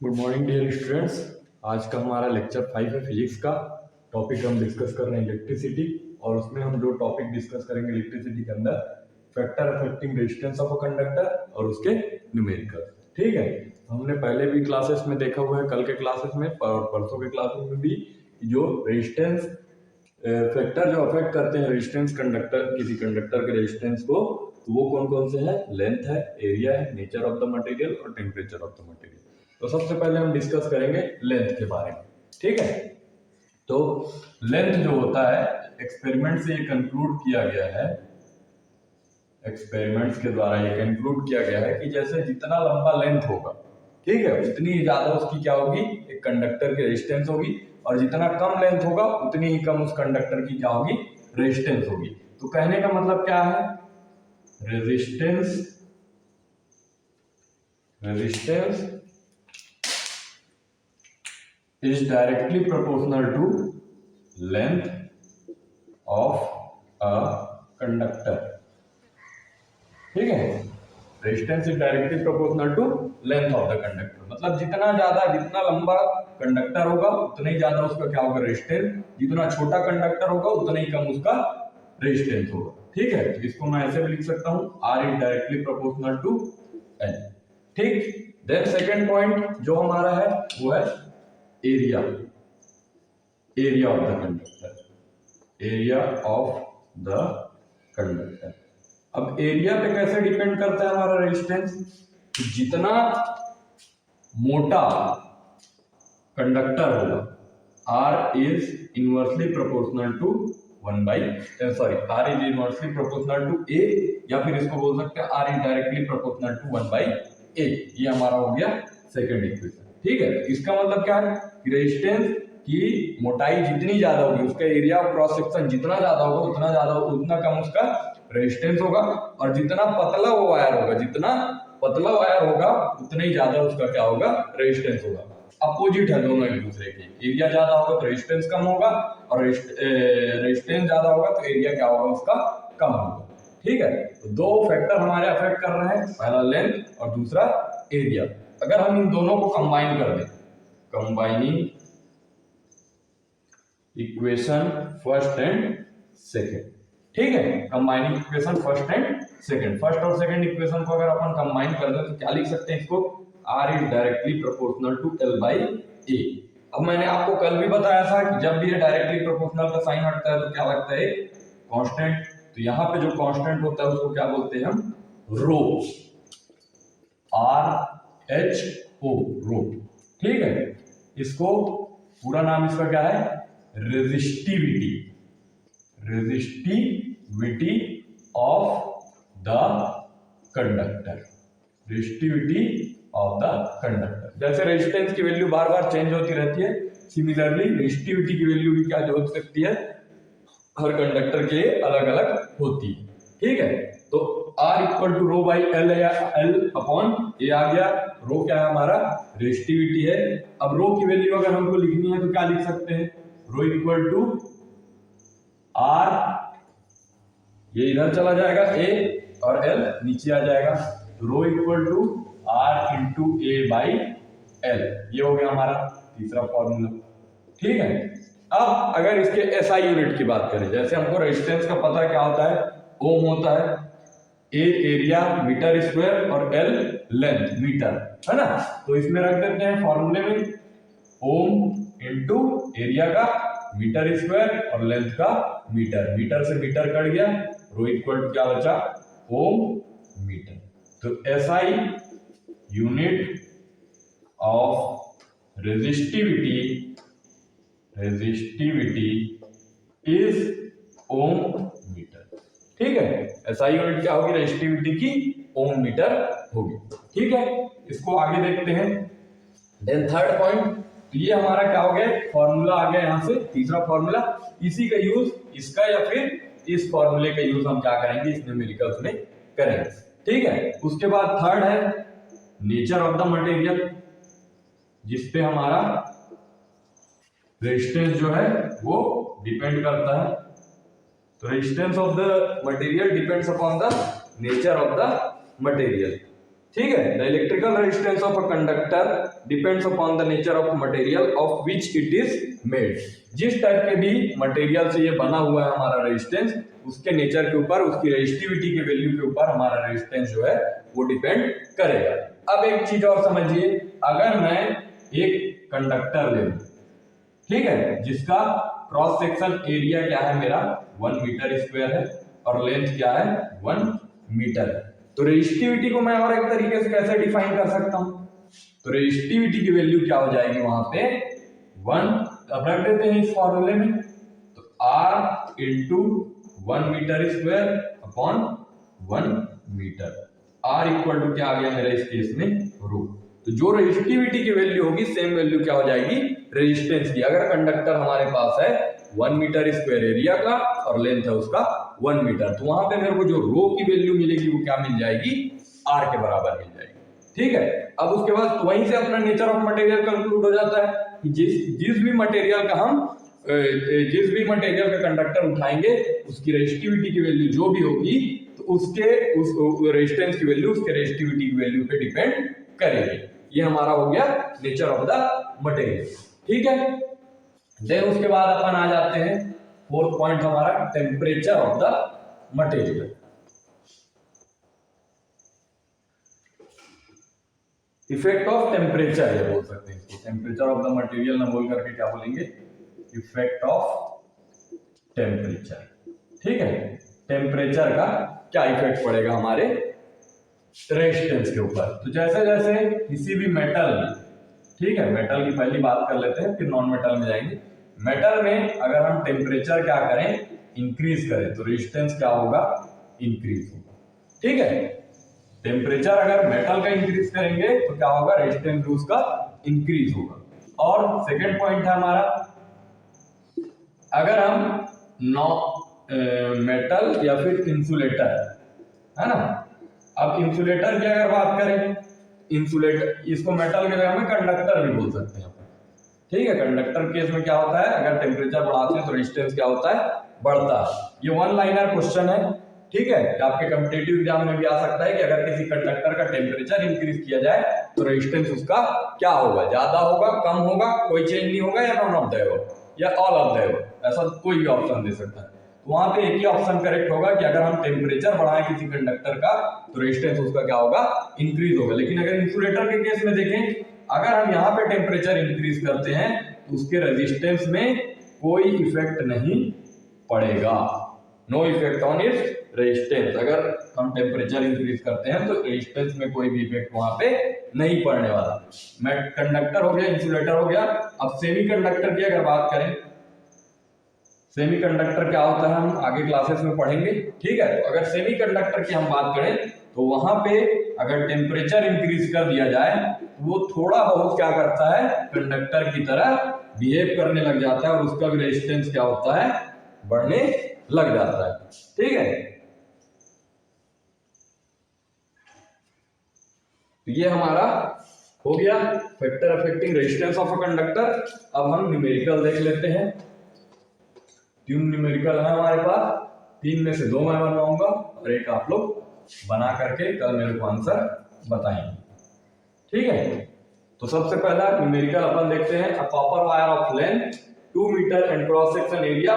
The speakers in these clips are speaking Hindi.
Good morning dear students. आज का हमारा लेक्चर 5 है फिजिक्स का। टॉपिक हम डिस्कस कर रहे हैं इलेक्ट्रिसिटी, और उसमें हम जो टॉपिक डिस्कस करेंगे इलेक्ट्रिसिटी के अंदर factor affecting resistance of a conductor और उसके न्यूमेरिकल। ठीक है, हमने पहले भी क्लासेस में देखा हुआ है, कल के क्लासेस में और परसों के क्लासेस में भी, जो रेजिस्टेंस फैक्टर जो अफेक्ट करते हैं रेजिस्टेंस कंडक्टर, किसी कंडक्टर के रेजिस्टेंस को, तो वो कौन कौन से हैं? लेंथ है, एरिया है, नेचर ऑफ द मटेरियल और टेम्परेचर ऑफ द मटेरियल। तो सबसे पहले हम डिस्कस करेंगे लेंथ के बारे में। ठीक है, तो लेंथ जो होता है एक्सपेरिमेंट से ये कंक्लूड किया गया है, एक्सपेरिमेंट्स के द्वारा ये कंक्लूड किया गया है कि जैसे जितना लंबा लेंथ होगा, ठीक है, उतनी ज्यादा उसकी क्या होगी, एक कंडक्टर की रेजिस्टेंस होगी, और जितना कम लेंथ होगा उतनी ही कम उस कंडक्टर की क्या होगी, रेजिस्टेंस होगी। तो कहने का मतलब क्या है, resistance is directly proportional to length of a conductor। ठीक है, resistance is directly proportional to length of the conductor, मतलब जितना लंबा कंडक्टर होगा उतना ही ज्यादा उसका क्या होगा, रेजिस्टेंस। जितना छोटा कंडक्टर होगा उतना ही कम उसका रेजिस्टेंस होगा। ठीक है, तो इसको मैं ऐसे भी लिख सकता हूं, R is directly proportional to L। ठीक, देन सेकेंड पॉइंट जो हमारा है वो है area of the conductor, area of the conductor. अब एरिया पे कैसे डिपेंड करता है हमारा रेजिस्टेंस? जितना मोटा कंडक्टर होगा, R is inversely proportional to R is inversely proportional to A, या फिर इसको बोल सकते हैं R is directly proportional to 1/A। ये हमारा हो गया सेकेंड इक्वेशन। ठीक है, इसका मतलब क्या है कि रेजिस्टेंस की मोटाई जितनी ज्यादा होगी, उसका एरिया ऑफ क्रॉस सेक्शन जितना ज्यादा होगा उतना कम उसका रेजिस्टेंस होगा, और जितना पतला वो वायर होगा उतना ही ज्यादा उसका क्या होगा, रेजिस्टेंस होगा। अपोजिट है दोनों एक दूसरे के, एरिया ज्यादा होगा तो रेजिस्टेंस कम होगा, और रेजिस्टेंस ज्यादा होगा तो एरिया क्या होगा, उसका कम होगा। ठीक है, तो दो फैक्टर हमारे अफेक्ट कर रहे हैं, पहला लेंथ और दूसरा एरिया। अगर हम इन दोनों को कंबाइन कर दें, combining equation first and second, ठीक है, combining equation first and second, first और सेकेंड इक्वेशन को अगर अपन कंबाइन कर दें तो क्या लिख सकते हैं इसको, R is directly proportional to L/A। अब मैंने आपको कल भी बताया था कि जब भी ये डायरेक्टली प्रोपोर्शनल का साइन हटता है तो क्या लगता है, कांस्टेंट। तो यहाँ पे जो कांस्टेंट होता है उसको क्या बोलते हैं हम, रो, RHO, रो। ठीक है, इसको पूरा नाम इसका क्या है, resistivity of the conductor, resistivity of the conductor. जैसे रेजिस्टेंस की वैल्यू बार बार चेंज होती रहती है, सिमिलरली रेजिस्टिविटी की वैल्यू भी क्या हो सकती है, हर कंडक्टर के लिए अलग अलग होती है। ठीक है, तो R equal to rho by L या L अपॉन A आ गया। रो क्या है हमारा, रेजिस्टिविटी है। अब रो की वैल्यू अगर हमको लिखनी है तो क्या लिख सकते हैं, रो इक्वल टू R, ये इधर चला जाएगा A, और L नीचे आ जाएगा, rho equal to R into A by L। ये हो गया हमारा तीसरा फॉर्मूला। ठीक है, अब अगर इसके SI यूनिट की बात करें, जैसे हमको रेजिस्टेंस का पता क्या होता है, ओम होता है, A एरिया मीटर स्क्वायर और L लेंथ मीटर, है ना। तो इसमें रख देते हैं फॉर्मूले में, ओम इंटू एरिया का मीटर स्क्वायर और लेंथ का मीटर, मीटर से मीटर कट गया, रो इक्वल टू क्या बचा, ओम मीटर। तो SI unit of resistivity is ohm metre. ठीक है, SI यूनिट क्या होगी, रेजिस्टिविटी की ओम मीटर होगी। ठीक है, इसको आगे देखते हैं। देन थर्ड पॉइंट, तो ये हमारा क्या हो गया, फॉर्मूला आ गया यहाँ से, तीसरा फॉर्मूला। इसी का यूज, इसका या फिर इस फॉर्मूले का यूज हम क्या करेंगे, इस न्यूमेरिकल्स में करेंगे। ठीक है, उसके बाद थर्ड है नेचर ऑफ द मटेरियल, जिसपे हमारा रेजिस्टेंस जो है वो डिपेंड करता है। तो resistance of the material depends upon the nature of the material. ठीक है, the electrical resistance of a conductor depends upon the nature of material of which it is made. जिस टाइप के भी मटेरियल से ये बना हुआ है हमारा रेजिस्टेंस, उसके नेचर के ऊपर, उसकी रेजिस्टिविटी के वैल्यू के ऊपर हमारा रेजिस्टेंस जो है वो डिपेंड करेगा। अब एक चीज और समझिए, अगर मैं एक कंडक्टर ले लूं, ठीक है, जिसका क्रॉस सेक्शन एरिया क्या है मेरा 1 मीटर स्क्वायर है और लेंथ क्या है 1 मीटर है, तो रेजिस्टिविटी को मैं और एक तरीके से कैसे डिफाइन कर सकता हूं? तो रेजिस्टिविटी की वैल्यू क्या हो जाएगी वहां पे 1, अब रख देते हैं इस फॉर्मूले में, तो R into 1 metre square upon 1 metre, R equal to क्या आ गया मेरा इस केस में रो। तो जो रेजिस्टिविटी की वैल्यू होगी सेम वैल्यू क्या हो जाएगी रेजिस्टेंस की। अगर कंडक्टर हमारे पास है 1 मीटर स्क्वायर एरिया का और लेंथ है उसका 1 मीटर, तो वहां पे मेरे को जो रो की वैल्यू मिलेगी वो क्या मिल जाएगी R के बराबर मिल जाएगी। ठीक है, अब उसके बाद वहीं से अपना नेचर ऑफ मटेरियल कंक्लूड हो जाता है कि जिस भी मटेरियल का कंडक्टर उठाएंगे उसकी रेजिस्टिविटी की वैल्यू जो भी होगी तो उसके उस रेजिस्टेंस की वैल्यू उसके रेजिस्टिविटी की वैल्यू पे डिपेंड करेगी। ये हमारा हो गया नेचर ऑफ द मटेरियल। ठीक है, देन उसके बाद अपन आ जाते हैं फोर्थ पॉइंट हमारा temperature of the material. Effect of temperature ये बोल सकते हैं इसको, टेम्परेचर ऑफ द मटेरियल ना बोल करके क्या बोलेंगे इफेक्ट ऑफ टेम्परेचर। ठीक है, टेम्परेचर का क्या इफेक्ट पड़ेगा हमारे रेजिस्टेंस के ऊपर। तो जैसे जैसे किसी भी मेटल में, ठीक है, मेटल की पहली बात कर लेते हैं फिर नॉन मेटल में जाएंगे। मेटल में अगर हम टेम्परेचर क्या करें इंक्रीज करें तो रेजिस्टेंस क्या होगा इंक्रीज होगा। ठीक है, टेम्परेचर अगर मेटल का इंक्रीज करेंगे तो क्या होगा रेजिस्टेंस भी उसका इंक्रीज होगा। और सेकेंड पॉइंट है हमारा, अगर हम मेटल या फिर इंसुलेटर है ना, अब इंसुलेटर की अगर बात करें, इंसुलेटर इसको मेटल के जगह में कंडक्टर भी बोल सकते हैं। ठीक है, कंडक्टर केस में क्या होता है अगर टेम्परेचर बढ़ाते हैं तो रेजिस्टेंस क्या होता है बढ़ता है। ये वन लाइनर क्वेश्चन है। ठीक है, आपके कॉम्पिटिटिव एग्जाम में भी आ सकता है कि अगर किसी कंडक्टर का टेम्परेचर इंक्रीज किया जाए तो रेजिस्टेंस उसका क्या होगा, ज्यादा होगा कम होगा, कोई चेंज नहीं होगा या नॉन ऑफ द एबव या ऑल ऑफ द एबव, ऐसा कोई भी ऑप्शन दे सकता है। तो वहां पे एक ही ऑप्शन करेक्ट होगा कि अगर हम टेम्परेचर बढ़ाएं किसी कंडक्टर का तो रेजिस्टेंस उसका क्या होगा इंक्रीज होगा। लेकिन अगर इंसुलेटर के केस में देखें, अगर हम यहाँ पे टेम्परेचर इंक्रीज करते हैं तो उसके रेजिस्टेंस में कोई इफेक्ट नहीं पड़ेगा, no effect on its resistance. अगर हम टेम्परेचर इंक्रीज करते हैं तो रेजिस्टेंस में कोई भी इफेक्ट वहां पे नहीं पड़ने वाला। मैं कंडक्टर हो गया, इंसुलेटर हो गया। अब सेमीकंडक्टर की अगर बात करें, सेमीकंडक्टर क्या होता है हम आगे क्लासेस में पढ़ेंगे। ठीक है, तो अगर सेमीकंडक्टर की हम बात करें तो वहां पे अगर टेम्परेचर इंक्रीज कर दिया जाए तो वो थोड़ा बहुत क्या करता है कंडक्टर की तरह बिहेव करने लग जाता है और उसका भी रेजिस्टेंस क्या होता है बढ़ने लग जाता है। ठीक है, तो ये हमारा हो गया factor affecting resistance of a conductor. अब हम न्यूमेरिकल देख लेते हैं। तीन न्यूमेरिकल है हमारे पास, तीन में से दो मैं बनवाऊंगा और एक आप लोग बना करके कल मेरे को आंसर बताएंगे। ठीक है, तो सबसे पहला न्यूमेरिकल अपन देखते हैं। A copper wire of length 2 metre and cross section area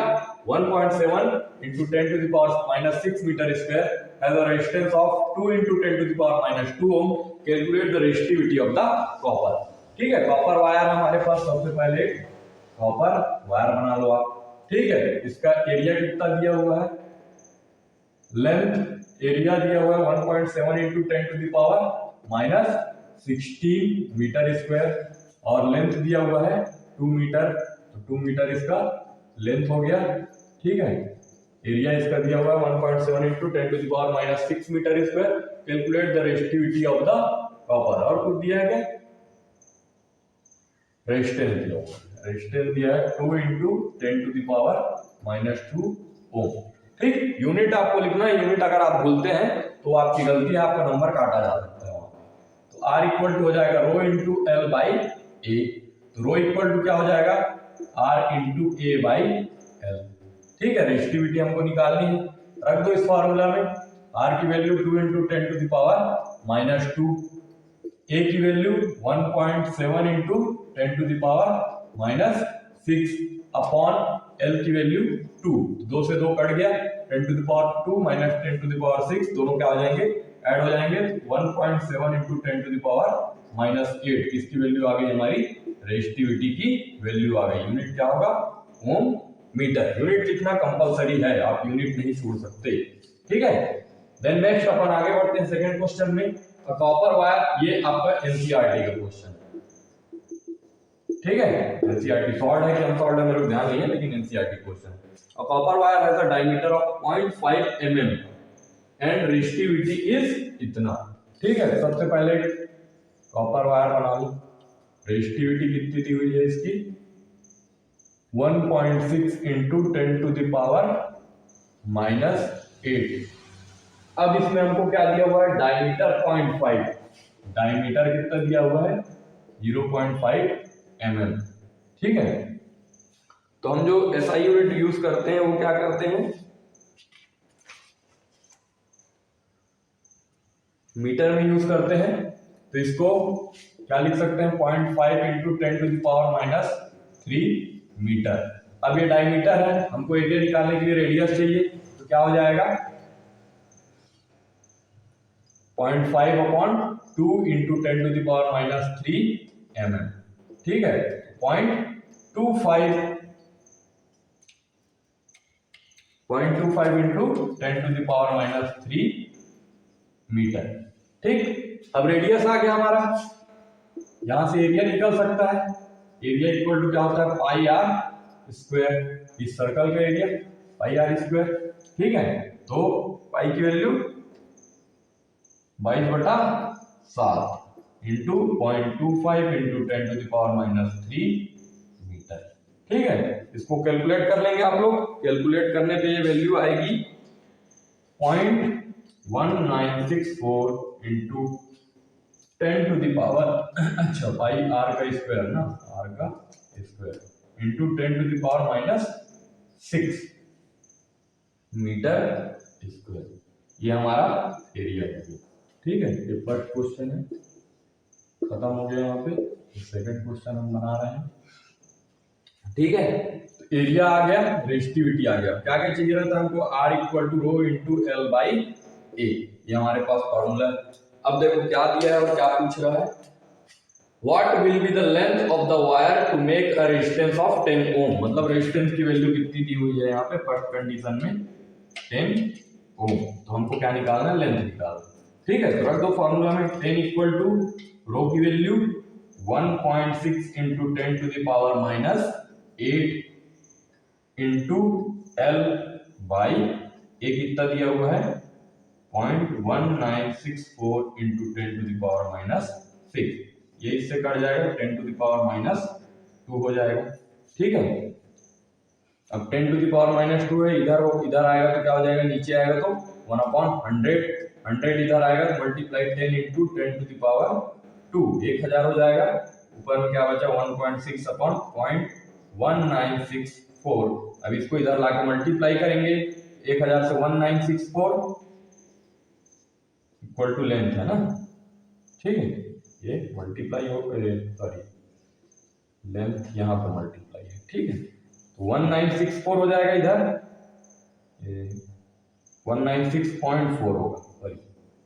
1.7 into 10 to the power minus 6 meter square has a resistance of 2 into 10 to the power minus 2 ohm. Calculate the resistivity of the copper. ठीक है, कॉपर वायर हमारे पास, सबसे पहले कॉपर वायर बना लो आप। ठीक है, इसका एरिया कितना दिया हुआ है, लेंथ एरिया दिया हुआ है 1.7 into 10 to the power minus 16 metre square और लेंथ दिया हुआ है 2 मीटर, तो 2 मीटर इसका लेंथ हो गया। ठीक है, एरिया इसका दिया हुआ है 1.7 into 10 to the power minus 6 metre square. Calculate the resistivity of the copper, और कुछ दिया है क्या, रेजिस्टेंस दिया हुआ है, रेजिस्टेंस दिया है 2 into 10 to the power minus 2 ओम। ठीक, यूनिट आपको लिखना है, यूनिट अगर आप भूलते हैं तो आपकी गलती है, आपका नंबर काटा जा सकता है। तो R इक्वल टू हो जाएगा रो इंटू एल बाई ए, तो रो इक्वल टू क्या हो जाएगा R into A by L. ठीक है, रेजिस्टिविटी हमको निकालनी है, रख दो इस फॉर्मूला में। R की value 2 into 10 to the power minus 2, ए की वैल्यू 1.7 इंटू 10⁻⁻6 अपॉन एल की वैल्यू 2, 2 से 2 कट गया, 10⁻2 माइनस 10⁻6 दोनों क्या हो जाएंगे, ऐड हो जाएंगे। 1.7 इंटू 10⁻⁻8 किसकी वैल्यू आ गई हमारी, रेजिस्टिविटी की वैल्यू आ गई। यूनिट क्या होगा, ओम मीटर। यूनिट लिखना कंपलसरी है, आप यूनिट नहीं छोड़ सकते, ठीक है। देन नेक्स्ट अपन आगे बढ़ते हैं सेकंड क्वेश्चन में। कॉपर वायर, ये आपका एनसीईआरटी का क्वेश्चन है, ठीक है। एनसीईआरटी सॉल्व है कि अनसॉल्व है मेरे को ध्यान नहीं है, लेकिन एनसीईआरटी क्वेश्चन है। अ copper wire has a diameter of 0.5 mm and resistivity is इतना, ठीक है। सबसे पहले कॉपर वायर बना लो, रेजिस्टिविटी कितनी दी हुई है इसकी, 1.6 इंटू 10⁻⁻8। अब इसमें हमको क्या दिया हुआ है, डायमीटर 0.5, डायमीटर कितना दिया हुआ है, 0.5 mm, ठीक है। तो हम जो एसआई यूनिट यूज करते हैं वो क्या करते हैं, मीटर में यूज करते हैं। तो इसको क्या लिख सकते हैं, 0.5 इंटू 10⁻⁻3 मीटर। अब ये डायमीटर है, हमको एरिया निकालने के लिए रेडियस चाहिए, तो क्या हो जाएगा, 0.5 अपॉन 2 इंटू 10⁻³ mm, ठीक है। 0.25 इंटू 10⁻³ मीटर, ठीक। अब रेडियस आ गया हमारा, यहां से एरिया निकल सकता है, एरिया इक्वल टू क्या होता है, पाई आर स्क्वायर, इस सर्कल का एरिया पाई आर स्क्वायर, ठीक है। तो पाई की वैल्यू 22/7 इंटू 0.25 इंटू 10⁻³ मीटर, ठीक है। इसको कैलकुलेट कर लेंगे आप लोग, कैलकुलेट करने पे ये वैल्यू आएगी 0.1964 इंटू 10⁻, अच्छा पाई आर का स्क्वायर ना, आर का स्क्वायर इंटू 10⁻6 मीटर स्क्वायर, ये हमारा एरिया है, ठीक है। ये फर्स्ट क्वेश्चन है, खत्म हो गया यहाँ पे। सेकंड क्वेश्चन हम बना रहे हैं, ठीक है। एरिया आ गया, रेजिस्टिविटी आ गया, क्या क्या चाहिए रहता है हमको, R equal to rho into L by A, ये हमारे पास फॉर्मूला है। अब देखो क्या दिया है और क्या पूछ रहा है, what will be the length of the wire to make a resistance of 10 ohm, मतलब रेजिस्टेंस की वैल्यू कितनी दी हुई है यहाँ पे फर्स्ट कंडीशन में, 10 ओम। तो हमको क्या निकालना है, लेंथ निकालना, ठीक है। तो रख दो फॉर्मूला में, 10 इक्वल टू रो की value 1.6 into 10⁻⁻8 into L by A कितना दिया हुआ है, 0.1964 इंटू 10⁻⁻6, ये इससे कट जाएगा, 10⁻⁻2 हो जाएगा, ठीक है। अब 10⁻2 है, इधर आएगा तो क्या हो जाएगा, नीचे आएगा तो 1/100, 100 इधर आएगा तो मल्टीप्लाई 10 इंटू 10⁻2, 1000 हो जाएगा। ऊपर में क्या बचा, 1.6 अपॉन 0.1964। अब इसको इधर लाके मल्टीप्लाई करेंगे, 1000 से 1964 इक्वल टू लेंथ है ना, ठीक है। ये मल्टीप्लाई हो, सॉरी लेंथ यहाँ पे मल्टीप्लाई है, ठीक है। तो 1964 हो जाएगा इधर, 196.4 होगा, सॉरी,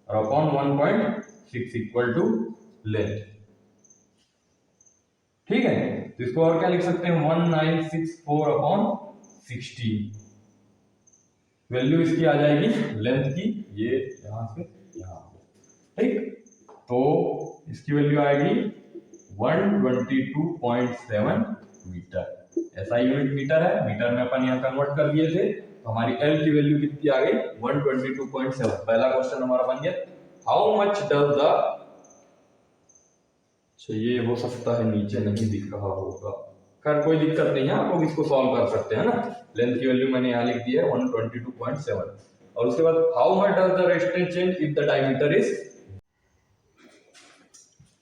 और अपॉन 1.6 इक्वल टू लेंथ, ठीक है। तो इसको और क्या लिख सकते हैं, 1964 अपॉन 16, वैल्यू इसकी आ जाएगी लेंथ की, ये यहां से यहां, ठीक। तो इसकी वैल्यू आएगी 122.7 मीटर, ऐसा यूनिट मीटर है, मीटर में अपन यहाँ कन्वर्ट कर दिए थे, तो हमारी एल की वैल्यू कितनी आ गई, 122.7। पहला क्वेश्चन हमारा बन गया। हाउ मच डज द, ये हो सकता है नीचे नहीं दिख रहा होगा, खैर कोई दिक्कत नहीं है, आप लोग इसको सॉल्व कर सकते हैं ना। लेंथ की वैल्यू मैंने यहाँ लिख दी है 122.7, और उसके बाद how much does the resistance change if the diameter is,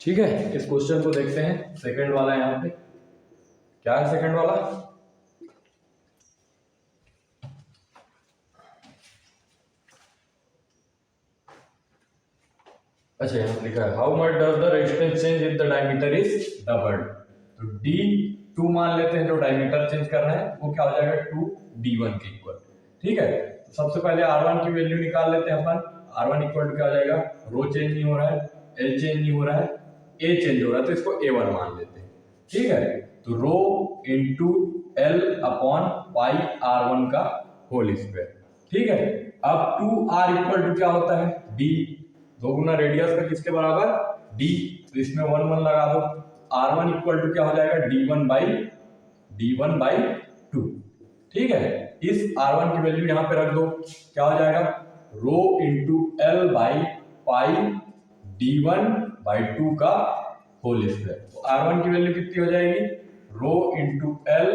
ठीक है। इस क्वेश्चन को देखते हैं, सेकंड वाला यहाँ पे क्या है, सेकंड वाला अच्छा यहाँ पे लिखा है how much does the resistance change if the diameter is doubled. तो D2 मान लेते हैं, जो डायमीटर चेंज करना है वो क्या हो जाएगा 2D1 के इक्वल। ठीक है, तो सबसे पहले R1 की वैल्यू निकाल लेते हैं अपन। R1 इक्वल टू क्या हो जाएगा, रो चेंज नहीं हो रहा है, L चेंज नहीं हो रहा है, A चेंज हो रहा है, तो इसको A1 मान लेते हैं। ठीक है, तो rho into L upon pi R1 का होल स्क्वायर। ठीक है, अब 2R इक्वल टू क्या होता है D, दो गुना रेडियस का किसके बराबर D, तो इसमें 1 1 लगा दो। R1 इक्वल टू क्या हो जाएगा D1 बाई 2। ठीक है, इस R1 की वैल्यू यहाँ पे रख दो, क्या हो जाएगा rho into L by pi D1 by 2 का होल स्क्वायर। तो R1 की वैल्यू कितनी हो जाएगी, rho into L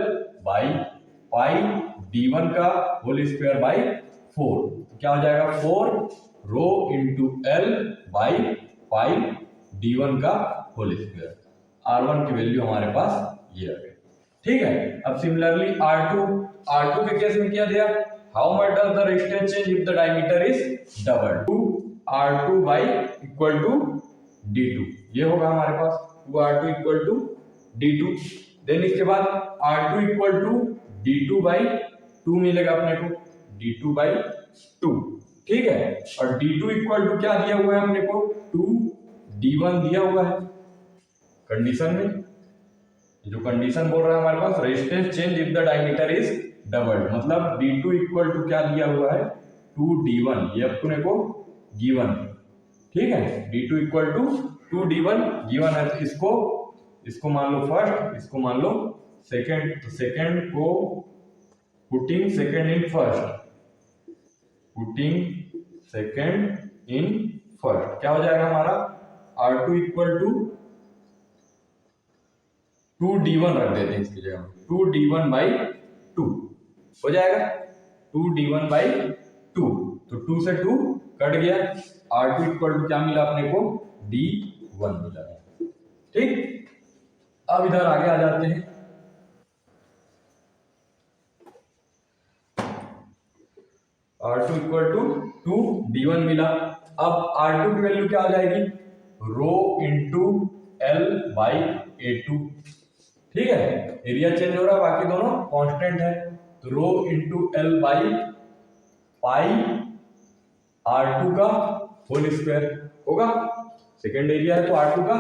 by pi D1 का होल स्क्वायर बाई 4। क्या हो जाएगा 4 rho into L by pi D1 का होल स्क्वायर। R1 की वैल्यू हमारे पास ये आ गई। ठीक है, अब सिमिलरली R2 के केस में क्या दिया, how much does the resistance change if the diameter is double. 2R2 by equal to D2, ये होगा हमारे पास 2R2 equal to D2। Then इसके बाद R2 equal to D2 by 2 मिलेगा अपने को, D2 बाई 2। ठीक है, और D2 इक्वल टू क्या दिया हुआ है अपने को 2D1 दिया हुआ है कंडीशन में। जो कंडीशन बोल रहा है हमारे पास resistance change if the diameter is doubled, मतलब D2 इक्वल टू क्या दिया हुआ है 2D1, ये अपने को गिवन। ठीक है, D2 equal to 2D1 given है, तो इसको मान लो फर्स्ट, इसको मान लो सेकंड। तो सेकंड को putting second in first, putting second in first, क्या हो जाएगा हमारा R2 इक्वल टू 2D1 रख देते हैं इसकी जगह, 2D1 बाई 2 हो जाएगा, 2D1 बाई 2। तो 2 से 2 कट गया, R2 इक्वल टू क्या मिला अपने को D1 मिला। ठीक, अब इधर आगे आ जाते हैं। R2 इक्वल टू 2D1 मिला, अब R2 की वैल्यू क्या आ जाएगी, rho into L by A2। ठीक है, एरिया चेंज हो रहा है, बाकी दोनों कांस्टेंट है, तो rho into L by pi R2 का होल स्क्वायर होगा, सेकेंड एरिया है तो R2 का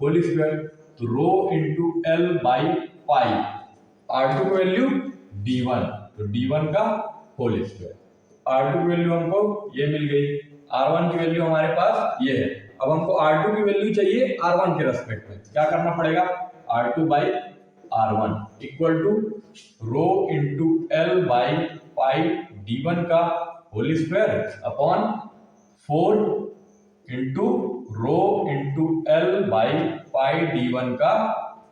होल स्क्वायर, तो rho into L by pi R2 की वैल्यू D1, तो D1 का होल स्क्वायर। R2 की वैल्यू हमको ये मिल गई, R1 की वैल्यू हमारे पास ये है। अब हमको R2 की वैल्यू चाहिए R1 के रेस्पेक्ट में, क्या करना पड़ेगा R2 by R1 equal to rho into L by pi D1 का whole square upon 4 into rho into L by pi D1 का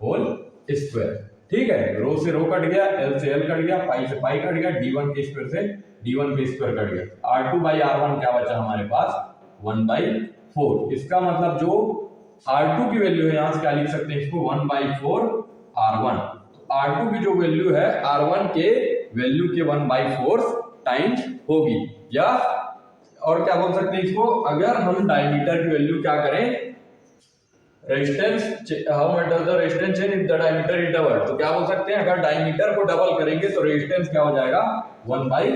होल स्क्वायर। ठीक है, रो से रो कट गया, L से L कट गया, पाई से पाई कट गया, D1 के स्क्वायर से D1 के स्क्वायर कट गया। R2 बाई R1 क्या बचा हमारे पास 1 बाई 4। इसका मतलब जो R2 की वैल्यू है, यहां से क्या लिख सकते हैं इसको 1 बाई 4 R1। तो R2 की जो वैल्यू है R1 के वैल्यू के 1 बाई 4 टाइम्स होगी, या और क्या बोल सकते हैं इसको, अगर हम डायमीटर की वैल्यू क्या करें, resistance how much does the resistance change if the diameter is double, तो क्या बोल सकते हैं अगर डायमीटर को डबल करेंगे तो रेजिस्टेंस क्या हो जाएगा 1 बाई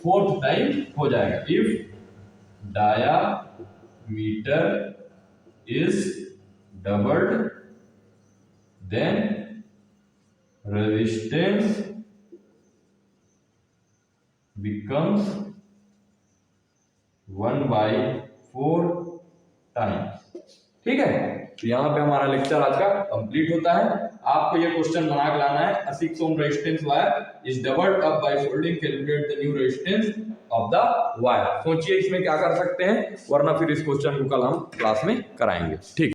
4 टाइम हो जाएगा। If diameter is doubled then resistance becomes 1 by 4 times। ठीक है, तो यहाँ पे हमारा लेक्चर आज का कंप्लीट होता है। आपको ये क्वेश्चन बना के लाना है, 6 ohm resistance wire is doubled up by folding, calculate the new resistance of the wire. सोचिए इसमें क्या कर सकते हैं, वरना फिर इस क्वेश्चन को कल हम क्लास में कराएंगे। ठीक।